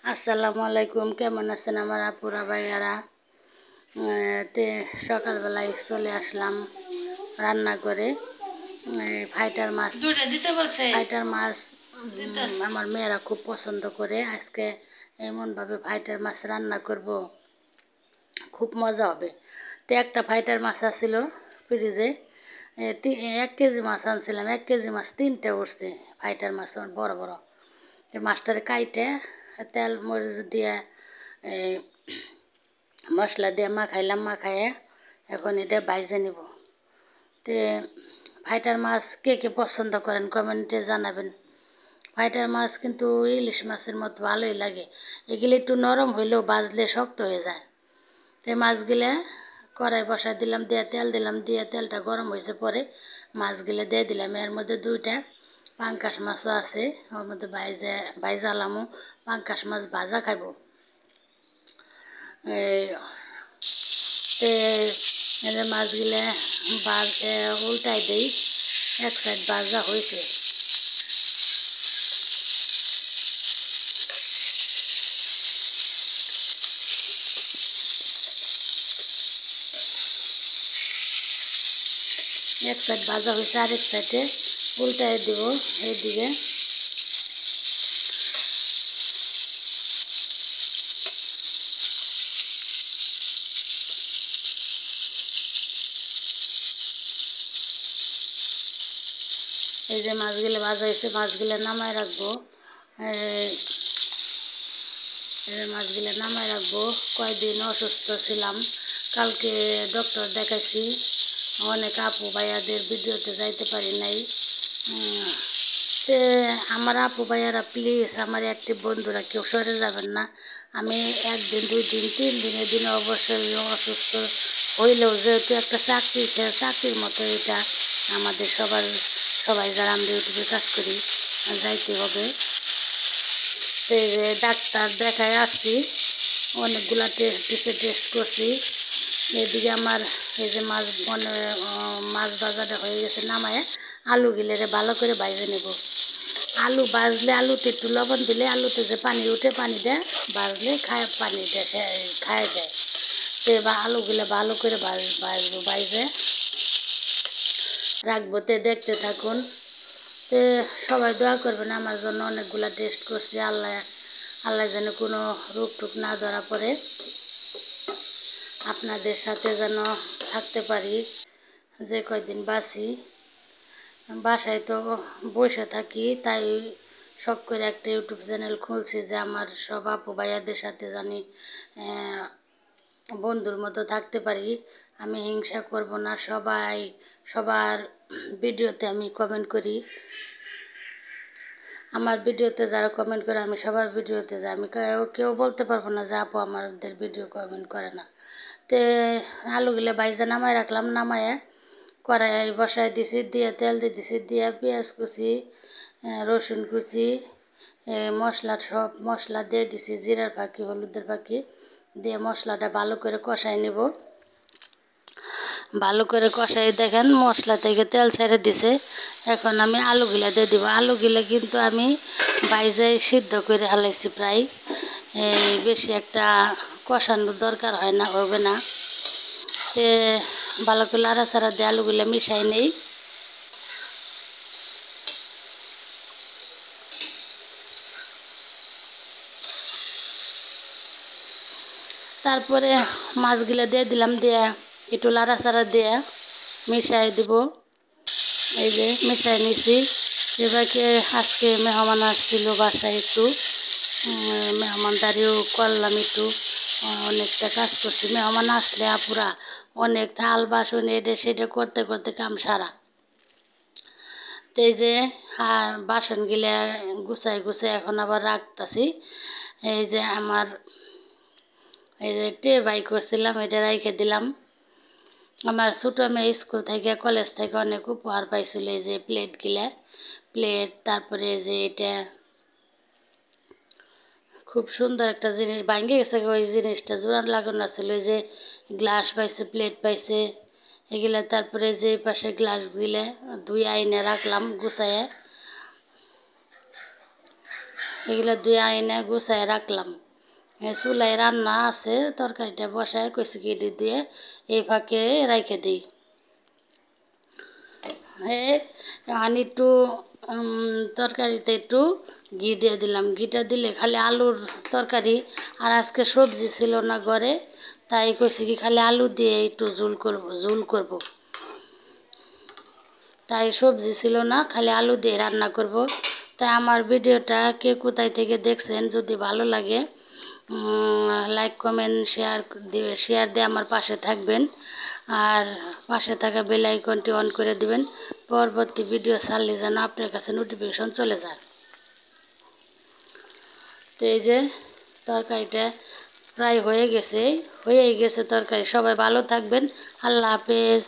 আসসালামু আলাইকুম। কেমন আছেন আমার আপুরা ভাইয়ারা? তে সকালবেলায় চলে আসলাম রান্না করে ফাইটার মাছ। ফাইটার মাছ আমার মেয়েরা খুব পছন্দ করে। আজকে এমনভাবে ফাইটার মাছ রান্না করব, খুব মজা হবে। তো একটা ফাইটার মাছ আছিল ফ্রিজে, 1 কেজি মাছ আনছিলাম। 1 কেজি মাছ 3টে উঠছে ফাইটার মাছ, বড় বড়। তো মাছটারে কাইটে তেল মরিচ দিয়ে মশলা দিয়ে মাখাইলাম, মাখাইয়ে এখন এটা বাইজে নিব। তো ফাইটার মাছ কে কে পছন্দ করেন কমেন্টে জানাবেন। ফাইটার মাছ কিন্তু ইলিশ মাছের মতো ভালোই লাগে। এগুলো একটু নরম হইলেও বাজলে শক্ত হয়ে যায়। তো মাছগুলো কড়াই বসাই দিলাম, দিয়ে তেল দিলাম, দিয়ে তেলটা গরম হয়েছে পরে মাছগুলো দিয়ে দিলাম। এর মধ্যে 2টা পাঙ্কাশ মাছও আছে, ওর মধ্যে বাইজালামও। পাঙ্কাশ মাছ ভাজা খাইব। মাছগুলো উল্টাই দিই, এক সাইড ভাজা হয়েছে। এক সাইড ভাজা হয়েছে, আরেক সাইডে উল্টাই দেব। এইদিকে এই যে মাছগুলো ভাজা হয়েছে, মাছগুলো নামায় রাখবো। মাছগুলো নামায় রাখবো। কয়েকদিন অসুস্থ ছিলাম, কালকে ডক্টর দেখাইছি। অনেক আপু ভাইয়াদের ভিডিওতে যাইতে পারি নাই। আমার আপু ভাইয়ারা প্লিজ, আমার একটি বন্ধুরা কেউ সরে যাবেন না। আমি 1 দিন 2 দিন 3 দিনের দিনে অবশ্যই অসুস্থ হইলেও, যেহেতু একটা চাকরির মতো এটা আমাদের সবাই যারা আমরা ইউটিউবে কাজ করি যাইতে হবে। তো ডাক্তার দেখায় আসছি, অনেকগুলা টেস্ট করছি। এদিকে আমার এই যে মাছ ভাজাটা হয়ে গেছে, নামায় আলু গিলেরে ভালো করে বাইজে নেব। আলু ভাজলে, আলুতে একটু লবণ দিলে আলুতে যে পানি উঠে, পানিটা ভাজলে পানিটা খায় যায়। তো এবার আলুগুলো ভালো করে ভাজবো, বাইজে রাখবো। তে দেখতে থাকুন। তো সবাই দোয়া করবেন আমার জন্য। অনেকগুলা টেস্ট করছি, আল্লাহ যেন কোনো রোগ টুক না ধরা পড়ে। আপনাদের সাথে যেন থাকতে পারি যে কয়দিন বাঁচি। বাসায় তো বসে থাকি, তাই শখ করে একটা ইউটিউব চ্যানেল খুলছি যে আমার সব আপু ভাইয়াদের সাথে জানি বন্ধুর মতো থাকতে পারি। আমি হিংসা করব না, সবার ভিডিওতে আমি কমেন্ট করি। আমার ভিডিওতে যারা কমেন্ট করে আমি সবার ভিডিওতে যাই। আমি কেউ বলতে পারবো না যে আপু আমাদের ভিডিও কমেন্ট করে না। তো আলুগুলো বাইজে নামায় রাখলাম, নামায় কড়াই বসাই দিছি, দিয়ে তেল দিয়ে দিছি, দিয়ে পেঁয়াজ কুচি, রসুন কুচি, সব মশলা দিয়ে দিছি, জিরার ফাঁকি, হলুদের ফাঁকি দিয়ে মশলাটা ভালো করে কষাই নেব। ভালো করে কষাই দেখেন মশলা থেকে তেল ছেড়ে দিছে। এখন আমি আলুগুলা দিয়ে দিব। আলুগুলা কিন্তু আমি বাইজে সিদ্ধ করে হালাইছি প্রায়, বেশি একটা কষানোর দরকার হবে না। ভালো করে লাড়াচাড়া দিয়ে আলুগুলা মিশাই নেই। তারপরে মাছগুলা দিয়ে দিলাম, দিয়ে একটু লাড়াচাড়া দিয়ে মিশাই দিব। এই যে মিশাই নিছি। এবারকে আজকে মেহমান আসছিল বাসায়, একটু মেহমানদারিও করলাম, একটু অনেকটা কাজ করছি। মেহমান আসলে আপুরা অনেক থাল বাসন এটা সেটা করতে করতে কাম সারা। তো এই যে বাসনগুলা গুছাই এখন আবার রাখতেছি। এই যে এই যে বাই করছিলাম, এটা রেখে দিলাম। আমার ছোটো মেয়ে স্কুল থেকে কলেজ থেকে অনেক উপহার পাইছিল। এই যে প্লেট, তারপরে যে এটা খুব সুন্দর একটা জিনিস ভাঙে গেছে, ওই জিনিসটা জোড়ান লাগানো ছিল। ওই যে গ্লাস পাইছে, প্লেট পাইছে এগুলা। তারপরে যে পাশে গ্লাসগুলা ধুই আইনে রাখলাম গুছাইয়ে। এগুলো দুই আইনে গুছায় রাখলাম। চুলায় রান্না আছে, তরকারিটা বসায় কইছি কি দিয়ে এই ফাঁকে রাইখে দিই। এখন একটু তরকারিতে একটু ঘি দিয়ে দিলাম। ঘিটা দিলে খালি আলুর তরকারি, আর আজকে সবজি ছিল না ঘরে, তাই কইছি কি খালি আলু দিয়ে একটু ঝোল করব। তাই সবজি ছিল না, খালি আলু দিয়ে রান্না করব। তাই আমার ভিডিওটা কে কোথায় থেকে দেখছেন, যদি ভালো লাগে লাইক কমেন্ট শেয়ার দিয়ে আমার পাশে থাকবেন, আর পাশে থাকা বেল আইকনটি অন করে দিবেন, পরবর্তী ভিডিও ছাড়লে যেন আপনার কাছে নোটিফিকেশন চলে যায়। তো এই যে তরকারিটা প্রায় হয়ে গেছে তরকারি। সবাই ভালো থাকবেন। আল্লাহ হাফেজ।